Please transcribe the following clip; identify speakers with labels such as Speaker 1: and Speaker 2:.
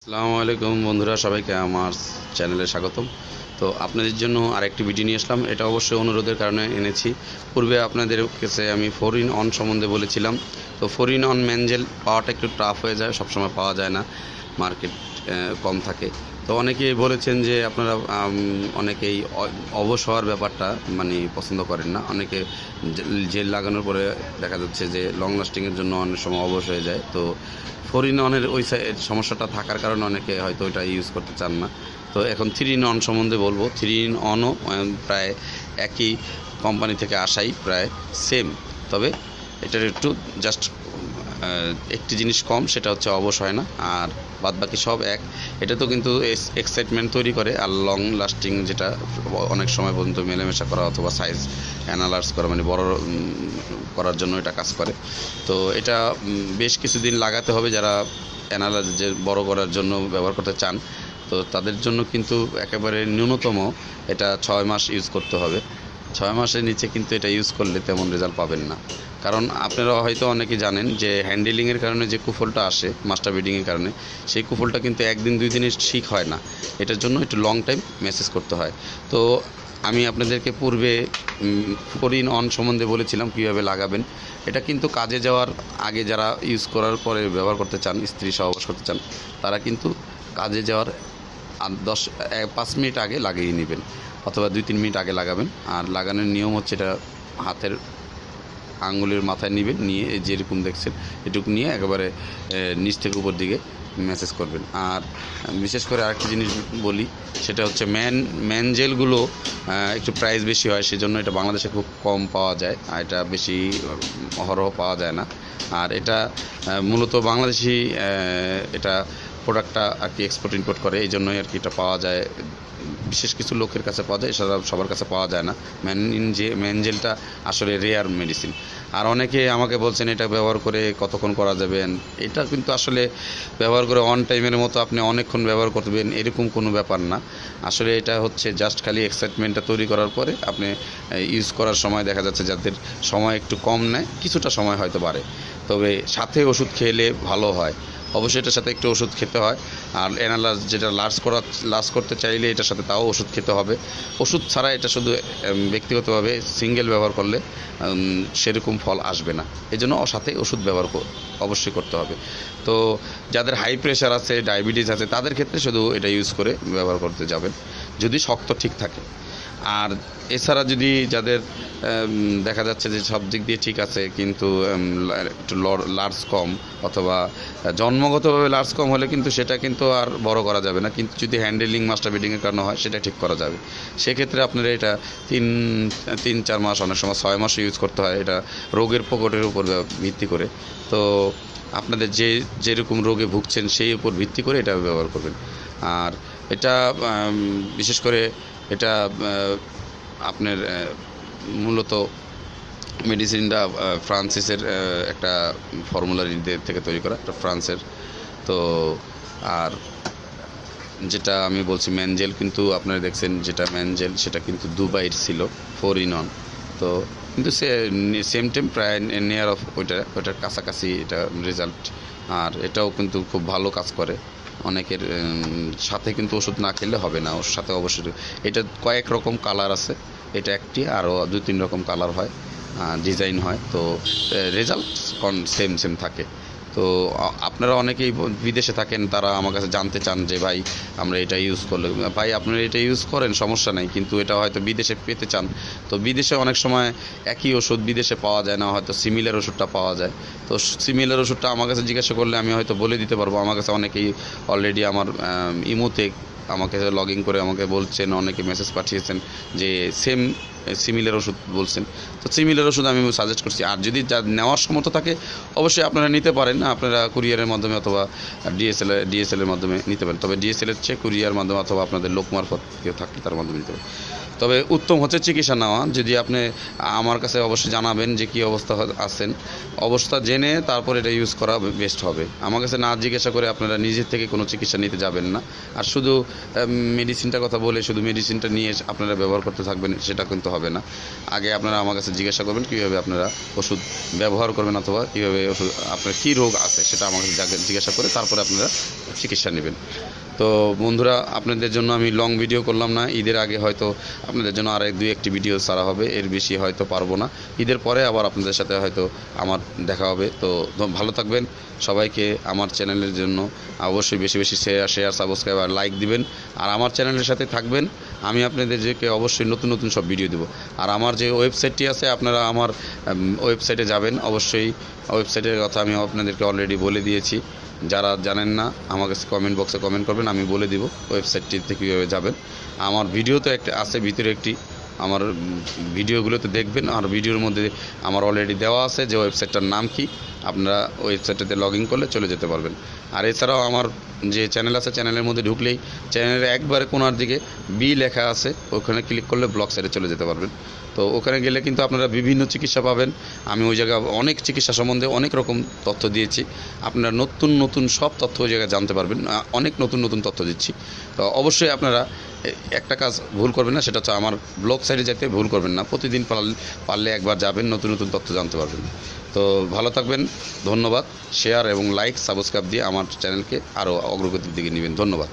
Speaker 1: আসসালামু আলাইকুম বন্ধুরা, সবাইকে আমার চ্যানেলে স্বাগতম। তো আপনাদের জন্য আরেকটি ভিডিও নিয়ে আসলাম। এটা অবশ্যই অনুরোধের কারণে এনেছি। পূর্বে আপনাদের কাছে আমি 4 in 1 সম্বন্ধে বলেছিলাম। তো 4 in 1 ম্যানজেল পাওয়াটা একটু টাফ হয়ে যায়, সবসময় পাওয়া যায় না, মার্কেট কম থাকে। তো অনেকেই বলেছেন যে আপনারা অনেকেই অবশ হওয়ার ব্যাপারটা পছন্দ করেন না। অনেকে জেল লাগানোর পরে দেখা যাচ্ছে যে লং লাস্টিংয়ের জন্য অনেক সময় অবশ হয়ে যায়। তো 4 in 1-এর ওই সমস্যাটা থাকার কারণে অনেকে হয়তো ওইটা ইউজ করতে চান না। তো এখন 3 in 1 সম্বন্ধে বলবো। 3 in 1ও প্রায় একই কোম্পানি থেকে আসাই, প্রায় সেম। তবে এটার একটু জাস্ট একটি জিনিস কম, সেটা হচ্ছে অবশ হয় না, আর বাদবাকি সব এক। এটা তো কিন্তু এক্সাইটমেন্ট তৈরি করে, আর লং লাস্টিং যেটা অনেক সময় পর্যন্ত মেলামেশা করা অথবা সাইজ অ্যানালার্স করা, বড় করার জন্য এটা কাজ করে। তো এটা বেশ কিছুদিন লাগাতে হবে যারা অ্যানালার্স যে বড় করার জন্য ব্যবহার করতে চান। তো তাদের জন্য কিন্তু একেবারে ন্যূনতম এটা 6 মাস ইউজ করতে হবে। 6 মাসের নিচে কিন্তু এটা ইউজ করলে তেমন রেজাল্ট পাবেন না। কারণ আপনারা হয়তো অনেকেই জানেন যে হ্যান্ডেলিংয়ের কারণে যে কুফলটা আসে, মাস্টার বিডিংয়ের কারণে, সেই কুফলটা কিন্তু একদিন দুই দিনে ঠিক হয় না। এটার জন্য একটু লং টাইম মেসেজ করতে হয়। তো আমি আপনাদেরকে পূর্বে 4 in 1 সম্বন্ধে বলেছিলাম কীভাবে লাগাবেন। এটা কিন্তু কাজে যাওয়ার আগে, যারা ইউজ করার পরে ব্যবহার করতে চান, স্ত্রী সহবাস করতে চান, তারা কিন্তু কাজে যাওয়ার 5 মিনিট আগে লাগিয়ে নেবেন, অথবা 2-3 মিনিট আগে লাগাবেন। আর লাগানোর নিয়ম হচ্ছে, এটা হাতের আঙ্গুলের মাথায় নেবেন, নিয়ে যেরকম দেখছেন এটুকু নিয়ে একেবারে নিচ থেকে উপর দিকে মেসেজ করবেন। আর বিশেষ করে আরেকটি জিনিস বলি, সেটা হচ্ছে ম্যান জেলগুলো একটু প্রাইস বেশি হয়, সেজন্য এটা বাংলাদেশে খুব কম পাওয়া যায়, আর এটা বেশি অহরহ পাওয়া যায় না। আর এটা মূলত বাংলাদেশি এটা প্রোডাক্টটা আর কি এক্সপোর্ট ইম্পোর্ট করে, এই জন্যই আর কি এটা পাওয়া যায়, বিশেষ কিছু লোকের কাছে পাওয়া যায়, এছাড়া সবার কাছে পাওয়া যায় না। ম্যানজেলটা আসলে রেয়ার মেডিসিন। আর অনেকে আমাকে বলছেন এটা ব্যবহার করে কতক্ষণ করা যাবেন। এটা কিন্তু আসলে ব্যবহার করে অন টাইমের মতো আপনি অনেকক্ষণ ব্যবহার করবেন এরকম কোনো ব্যাপার না। আসলে এটা হচ্ছে জাস্ট খালি এক্সাইটমেন্টটা তৈরি করার পরে আপনি ইউজ করার সময় দেখা যাচ্ছে যাদের সময় একটু কম নেয়, কিছুটা সময় হয়তো বাড়ে, তবে সাথে ওষুধ খেলে ভালো হয়। অবশ্যই এটার সাথে একটু ওষুধ খেতে হয়। আর অ্যানালার্স যেটা লার্জ করতে চাইলে এটার সাথে তাও ওষুধ খেতে হবে। ওষুধ ছাড়া এটা শুধু ব্যক্তিগতভাবে সিঙ্গেল ব্যবহার করলে সেরকম ফল আসবে না, এই জন্য সাথে ওষুধ ব্যবহার অবশ্যই করতে হবে। তো যাদের হাই প্রেশার আছে, ডায়াবেটিস আছে, তাদের ক্ষেত্রে শুধু এটা ইউজ করে ব্যবহার করতে যাবেন, যদি শক্ত ঠিক থাকে। আর এছাড়া যদি যাদের দেখা যাচ্ছে যে সব দিক দিয়ে ঠিক আছে, কিন্তু একটু লার্জ কম, অথবা জন্মগতভাবে লার্জ কম হলে কিন্তু সেটা কিন্তু আর বড় করা যাবে না, কিন্তু যদি হ্যান্ডেলিং মাস্টার বিডিংয়ের কারণে হয় সেটা ঠিক করা যাবে। সেক্ষেত্রে আপনারা এটা 3-4 মাস, অনেক সময় 6 মাসও ইউজ করতে হয়, এটা রোগের প্রকটের উপর ভিত্তি করে। তো আপনাদের যেরকম রোগে ভুগছেন সেই উপর ভিত্তি করে এটা ব্যবহার করবেন। আর এটা বিশেষ করে এটা আপনার মূলত মেডিসিনটা ফ্রান্সিসের একটা ফর্মুলারি থেকে তৈরি করা, এটা ফ্রান্সের। তো আর যেটা আমি বলছি ম্যানজেল, কিন্তু আপনারা দেখছেন যেটা ম্যানজেল সেটা কিন্তু দুবাইয়ের ছিল 4 in 1। তো কিন্তু সেম টাইম প্রায় নিয়ার অফ ওইটার কাছাকাছি এটা রেজাল্ট। আর এটাও কিন্তু খুব ভালো কাজ করে। অনেকের সাথে কিন্তু ওষুধ না খেলে হবে না, ওর সাথে অবশ্যই এটা কয়েক রকম কালার আছে, এটা একটি, আরও 2-3 রকম কালার হয়, ডিজাইন হয়। তো রেজাল্ট সেম থাকে। তো আপনারা অনেকেই বিদেশে থাকেন, তারা আমার কাছে জানতে চান যে ভাই আমরা এটা ইউজ করলে, ভাই আপনারা এটা ইউজ করেন সমস্যা নাই, কিন্তু এটা হয়তো বিদেশে পেতে চান। তো বিদেশে অনেক সময় একই ওষুধ বিদেশে পাওয়া যায় না, হয়তো সিমিলার ওষুধটা পাওয়া যায়। তো সিমিলার ওষুধটা আমার কাছে জিজ্ঞাসা করলে আমি হয়তো বলে দিতে পারবো। আমার কাছে অনেকেই অলরেডি আমার ইমোতে আমাকে লগ ইন করে আমাকে বলছেন, অনেকে মেসেজ পাঠিয়েছেন যে সিমিলার ওষুধ বলছেন। তো সিমিলার ওষুধ আমি সাজেস্ট করছি। আর যদি যা নেওয়ার সমর্থ থাকে অবশ্যই আপনারা নিতে পারেন, আপনারা কুরিয়ারের মাধ্যমে অথবা ডিএসএলের মাধ্যমে নিতে পারেন। তবে ডিএসএলের চেয়ে কুরিয়ার মাধ্যমে অথবা আপনাদের লোক মারফত কেউ থাকলে তার মাধ্যমে নিতে পারেন। তবে উত্তম হচ্ছে চিকিৎসা নেওয়া। যদি আপনি আমার কাছে অবশ্যই জানাবেন যে কী অবস্থা আছেন, অবস্থা জেনে তারপর এটা ইউজ করা বেস্ট হবে। আমার কাছে না জিজ্ঞাসা করে আপনারা নিজের থেকে কোনো চিকিৎসা নিতে যাবেন না। আর শুধু মেডিসিনটার কথা বলে শুধু মেডিসিনটা নিয়ে আপনারা ব্যবহার করতে থাকবেন, সেটা কিন্তু হবে না। আগে আপনারা আমার কাছে জিজ্ঞাসা করবেন কীভাবে আপনারা ওষুধ ব্যবহার করবেন, অথবা কীভাবে ওষুধ আপনার কী রোগ আছে সেটা আমার কাছে জিজ্ঞাসা করে তারপরে আপনারা চিকিৎসা নেবেন। তো বন্ধুরা, আপনাদের জন্য আমি লং ভিডিও করলাম না। ঈদের আগে হয়তো আপনাদের জন্য আর দুই একটি ভিডিও ছাড়া হবে, এর বেশি হয়তো পারবো না। ঈদের পরে আবার আপনাদের সাথে হয়তো আমার দেখা হবে। তো ভালো থাকবেন। সবাইকে আমার চ্যানেলের জন্য অবশ্যই বেশি বেশি শেয়ার সাবস্ক্রাইব আর লাইক দিবেন। আর আমার চ্যানেলের সাথে থাকবেন। আমি আপনাদেরকে অবশ্যই নতুন নতুন সব ভিডিও দেবো। আর আমার যে ওয়েবসাইটটি আছে, আপনারা আমার ওয়েবসাইটে যাবেন। অবশ্যই ওয়েবসাইটের কথা আমি আপনাদেরকে অলরেডি বলে দিয়েছি। যারা জানেন না আমার কাছে কমেন্ট বক্সে কমেন্ট করবেন, আমি বলে দিব ওয়েবসাইটটিতে কীভাবে যাবেন। আমার ভিডিও তো একটা আছে ভিতরে একটি, আমার ভিডিওগুলোতে দেখবেন। আর ভিডিওর মধ্যে আমার অলরেডি দেওয়া আছে যে ওয়েবসাইটটার নাম কি, আপনারা ওয়েবসাইটটাতে লগ ইন করলে চলে যেতে পারবেন। আর এছাড়াও আমার যে চ্যানেল আছে, চ্যানেলের মধ্যে ঢুকলেই চ্যানেলের একবারে কোনার দিকে বি লেখা আছে, ওখানে ক্লিক করলে ব্লগ সাইটে চলে যেতে পারবেন। তো ওখানে গেলে কিন্তু আপনারা বিভিন্ন চিকিৎসা পাবেন। আমি ওই জায়গায় অনেক চিকিৎসা সম্বন্ধে অনেক রকম তথ্য দিয়েছি। আপনারা নতুন নতুন সব তথ্য ওই জায়গায় জানতে পারবেন। অনেক নতুন নতুন তথ্য দিচ্ছি। তো অবশ্যই আপনারা একটা কাজ ভুল করবেন না, সেটা হচ্ছে আমার ব্লগ সাইটে যেতে ভুল করবেন না। প্রতিদিন পারলে একবার যাবেন, নতুন নতুন তথ্য জানতে পারবেন। তো ভালো থাকবেন। ধন্যবাদ। শেয়ার এবং লাইক সাবস্ক্রাইব দিয়ে আমার চ্যানেলকে আরও অগ্রগতির দিকে নেবেন। ধন্যবাদ।